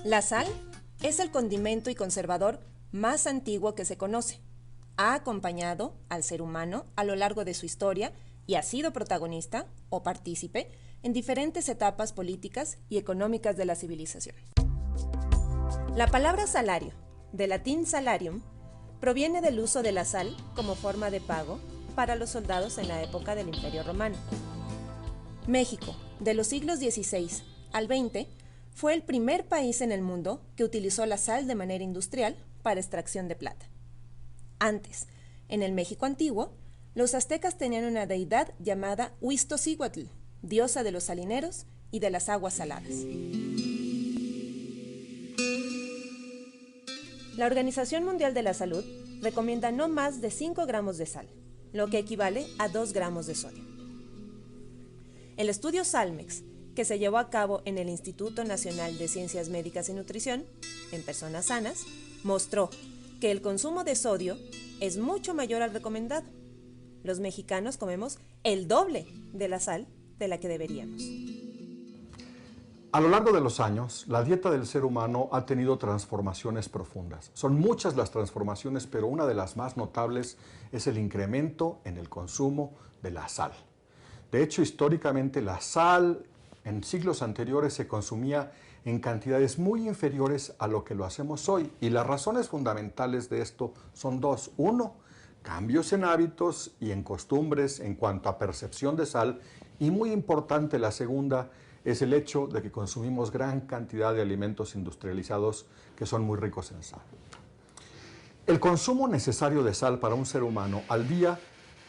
La sal es el condimento y conservador más antiguo que se conoce. Ha acompañado al ser humano a lo largo de su historia y ha sido protagonista o partícipe en diferentes etapas políticas y económicas de la civilización. La palabra salario, del latín salarium, proviene del uso de la sal como forma de pago para los soldados en la época del Imperio Romano. México, de los siglos XVI al XX, fue el primer país en el mundo que utilizó la sal de manera industrial para extracción de plata. Antes, en el México antiguo, los aztecas tenían una deidad llamada Huixtocíhuatl, diosa de los salineros y de las aguas saladas. La Organización Mundial de la Salud recomienda no más de 5 gramos de sal, lo que equivale a 2 gramos de sodio. El estudio Salmex, que se llevó a cabo en el Instituto Nacional de Ciencias Médicas y Nutrición, en personas sanas, mostró que el consumo de sodio es mucho mayor al recomendado. Los mexicanos comemos el doble de la sal de la que deberíamos. A lo largo de los años, la dieta del ser humano ha tenido transformaciones profundas. Son muchas las transformaciones, pero una de las más notables es el incremento en el consumo de la sal. De hecho, históricamente la sal en siglos anteriores se consumía en cantidades muy inferiores a lo que lo hacemos hoy. Y las razones fundamentales de esto son dos. Uno, cambios en hábitos y en costumbres en cuanto a percepción de sal. Y muy importante, la segunda, es el hecho de que consumimos gran cantidad de alimentos industrializados que son muy ricos en sal. El consumo necesario de sal para un ser humano al día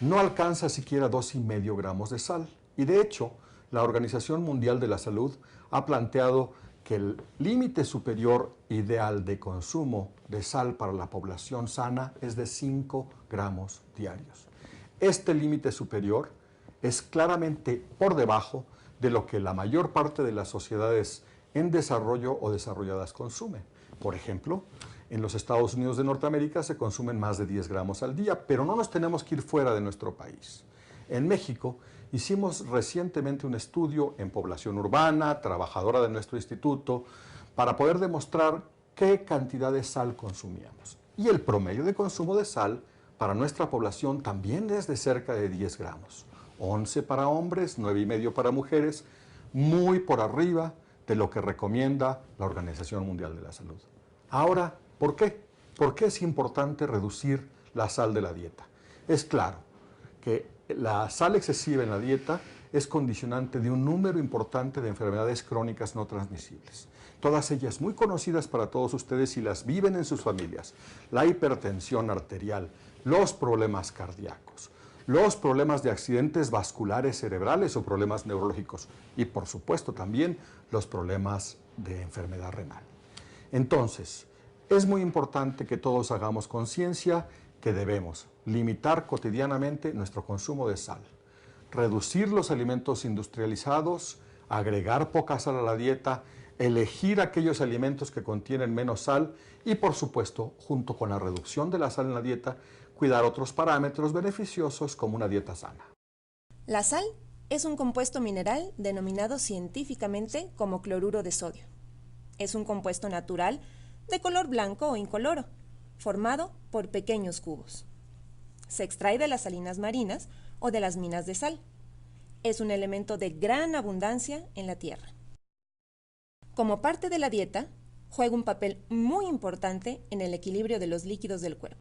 no alcanza siquiera 2,5 gramos de sal. Y de hecho, la Organización Mundial de la Salud ha planteado que el límite superior ideal de consumo de sal para la población sana es de 5 gramos diarios. Este límite superior es claramente por debajo de lo que la mayor parte de las sociedades en desarrollo o desarrolladas consumen. Por ejemplo, en los Estados Unidos de Norteamérica se consumen más de 10 gramos al día, pero no nos tenemos que ir fuera de nuestro país. En México hicimos recientemente un estudio en población urbana, trabajadora de nuestro instituto, para poder demostrar qué cantidad de sal consumíamos. Y el promedio de consumo de sal para nuestra población también es de cerca de 10 gramos. 11 para hombres, 9,5 para mujeres, muy por arriba de lo que recomienda la Organización Mundial de la Salud. Ahora, ¿por qué? ¿Por qué es importante reducir la sal de la dieta? Es claro que la sal excesiva en la dieta es condicionante de un número importante de enfermedades crónicas no transmisibles. Todas ellas muy conocidas para todos ustedes y las viven en sus familias. La hipertensión arterial, los problemas cardíacos, los problemas de accidentes vasculares cerebrales o problemas neurológicos y, por supuesto, también los problemas de enfermedad renal. Entonces, es muy importante que todos hagamos conciencia que debemos limitar cotidianamente nuestro consumo de sal, reducir los alimentos industrializados, agregar poca sal a la dieta, elegir aquellos alimentos que contienen menos sal y, por supuesto, junto con la reducción de la sal en la dieta, cuidar otros parámetros beneficiosos como una dieta sana. La sal es un compuesto mineral denominado científicamente como cloruro de sodio. Es un compuesto natural de color blanco o incoloro, formado por pequeños cubos. Se extrae de las salinas marinas o de las minas de sal. Es un elemento de gran abundancia en la tierra. Como parte de la dieta, juega un papel muy importante en el equilibrio de los líquidos del cuerpo.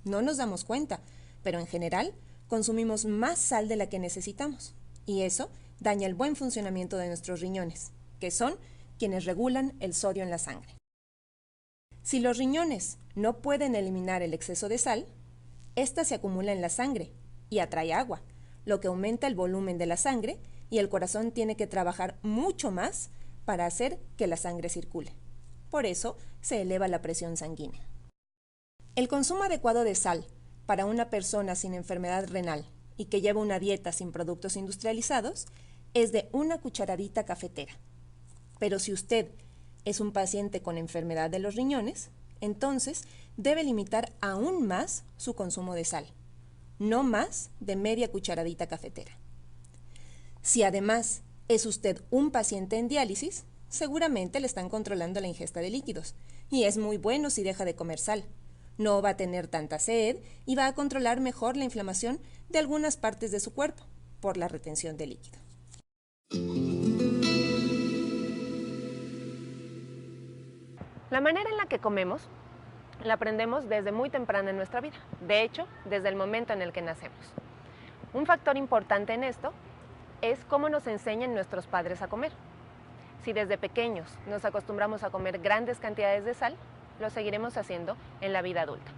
No nos damos cuenta, pero en general consumimos más sal de la que necesitamos, y eso daña el buen funcionamiento de nuestros riñones, que son quienes regulan el sodio en la sangre. Si los riñones no pueden eliminar el exceso de sal, ésta se acumula en la sangre y atrae agua, lo que aumenta el volumen de la sangre y el corazón tiene que trabajar mucho más para hacer que la sangre circule. Por eso se eleva la presión sanguínea. El consumo adecuado de sal para una persona sin enfermedad renal y que lleva una dieta sin productos industrializados es de 1 cucharadita cafetera. Pero si usted es un paciente con enfermedad de los riñones, entonces debe limitar aún más su consumo de sal, no más de media cucharadita cafetera. Si además es usted un paciente en diálisis, seguramente le están controlando la ingesta de líquidos, y es muy bueno si deja de comer sal. No va a tener tanta sed y va a controlar mejor la inflamación de algunas partes de su cuerpo por la retención de líquido. La manera en la que comemos la aprendemos desde muy temprana en nuestra vida, de hecho, desde el momento en el que nacemos. Un factor importante en esto es cómo nos enseñan nuestros padres a comer. Si desde pequeños nos acostumbramos a comer grandes cantidades de sal, lo seguiremos haciendo en la vida adulta.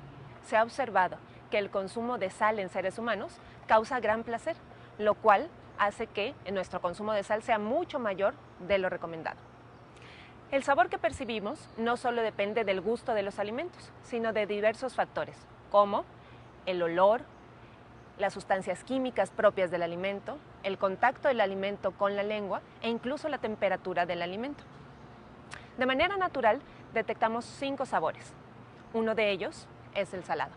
Se ha observado que el consumo de sal en seres humanos causa gran placer, lo cual hace que nuestro consumo de sal sea mucho mayor de lo recomendado. El sabor que percibimos no solo depende del gusto de los alimentos, sino de diversos factores, como el olor, las sustancias químicas propias del alimento, el contacto del alimento con la lengua e incluso la temperatura del alimento. De manera natural, detectamos 5 sabores. Uno de ellos es el salado.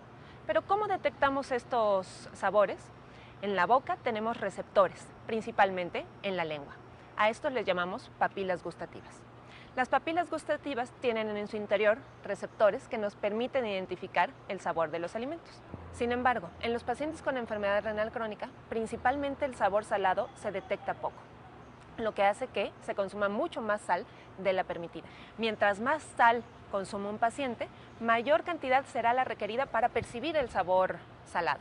Pero ¿cómo detectamos estos sabores? En la boca tenemos receptores, principalmente en la lengua. A estos les llamamos papilas gustativas. Las papilas gustativas tienen en su interior receptores que nos permiten identificar el sabor de los alimentos. Sin embargo, en los pacientes con enfermedad renal crónica, principalmente el sabor salado se detecta poco, lo que hace que se consuma mucho más sal de la permitida. Mientras más sal consuma un paciente, mayor cantidad será la requerida para percibir el sabor salado.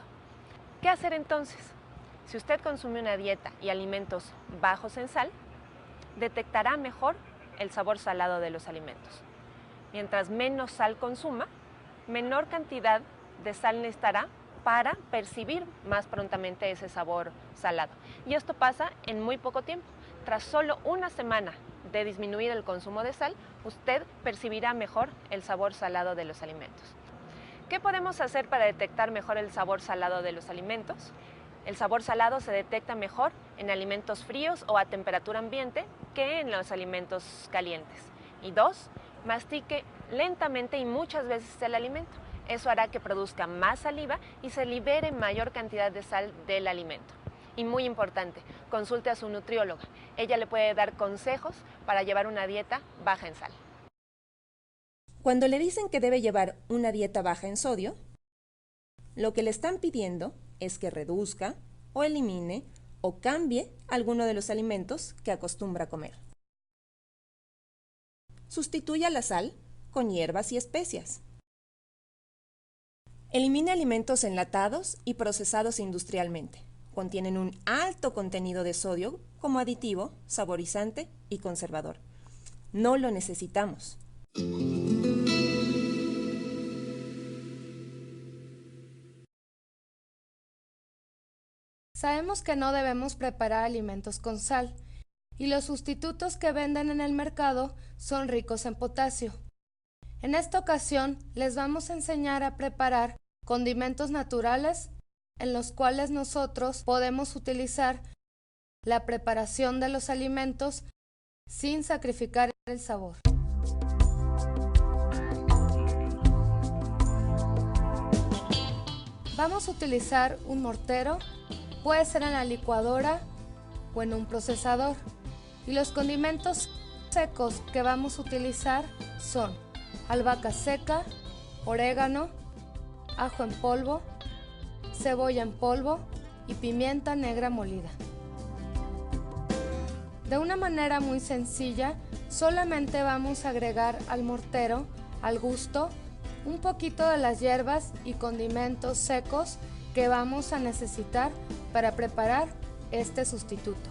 ¿Qué hacer entonces? Si usted consume una dieta y alimentos bajos en sal, detectará mejor el sabor salado de los alimentos. Mientras menos sal consuma, menor cantidad de sal necesitará para percibir más prontamente ese sabor salado. Y esto pasa en muy poco tiempo. Tras solo una semana de disminuir el consumo de sal, usted percibirá mejor el sabor salado de los alimentos. ¿Qué podemos hacer para detectar mejor el sabor salado de los alimentos? El sabor salado se detecta mejor en alimentos fríos o a temperatura ambiente que en los alimentos calientes. Y 2, mastique lentamente y muchas veces el alimento. Eso hará que produzca más saliva y se libere mayor cantidad de sal del alimento. Y muy importante, consulte a su nutrióloga. Ella le puede dar consejos para llevar una dieta baja en sal. Cuando le dicen que debe llevar una dieta baja en sodio, lo que le están pidiendo es que reduzca o elimine o cambie alguno de los alimentos que acostumbra comer. Sustituya la sal con hierbas y especias. Elimine alimentos enlatados y procesados industrialmente. Contienen un alto contenido de sodio como aditivo, saborizante y conservador. No lo necesitamos. Sabemos que no debemos preparar alimentos con sal, y los sustitutos que venden en el mercado son ricos en potasio. En esta ocasión les vamos a enseñar a preparar condimentos naturales en los cuales nosotros podemos utilizar la preparación de los alimentos sin sacrificar el sabor. Vamos a utilizar un mortero, puede ser en la licuadora o en un procesador. Y los condimentos secos que vamos a utilizar son albahaca seca, orégano, ajo en polvo, cebolla en polvo y pimienta negra molida. De una manera muy sencilla, solamente vamos a agregar al mortero, al gusto, un poquito de las hierbas y condimentos secos que vamos a necesitar para preparar este sustituto.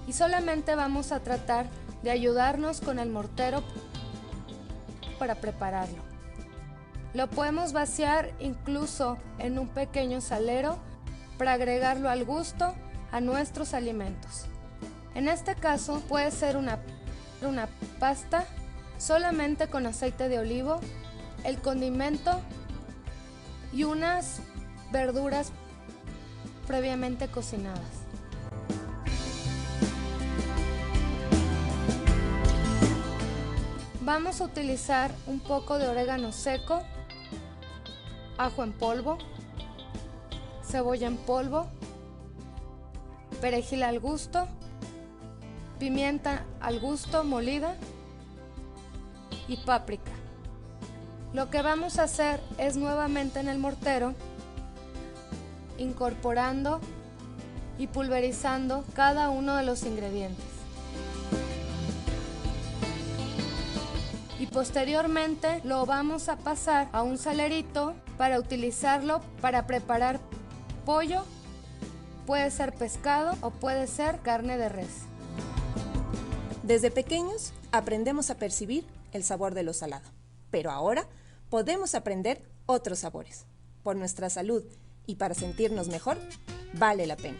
Y solamente vamos a tratar de ayudarnos con el mortero para prepararlo. Lo podemos vaciar incluso en un pequeño salero para agregarlo al gusto a nuestros alimentos. En este caso puede ser una pasta solamente con aceite de olivo, el condimento y unas verduras previamente cocinadas. Vamos a utilizar un poco de orégano seco, ajo en polvo, cebolla en polvo, perejil al gusto, pimienta al gusto molida y páprica. Lo que vamos a hacer es nuevamente en el mortero, incorporando y pulverizando cada uno de los ingredientes. Y posteriormente lo vamos a pasar a un salerito para utilizarlo para preparar pollo, puede ser pescado o puede ser carne de res. Desde pequeños aprendemos a percibir el sabor de lo salado, pero ahora podemos aprender otros sabores. Por nuestra salud y para sentirnos mejor, vale la pena.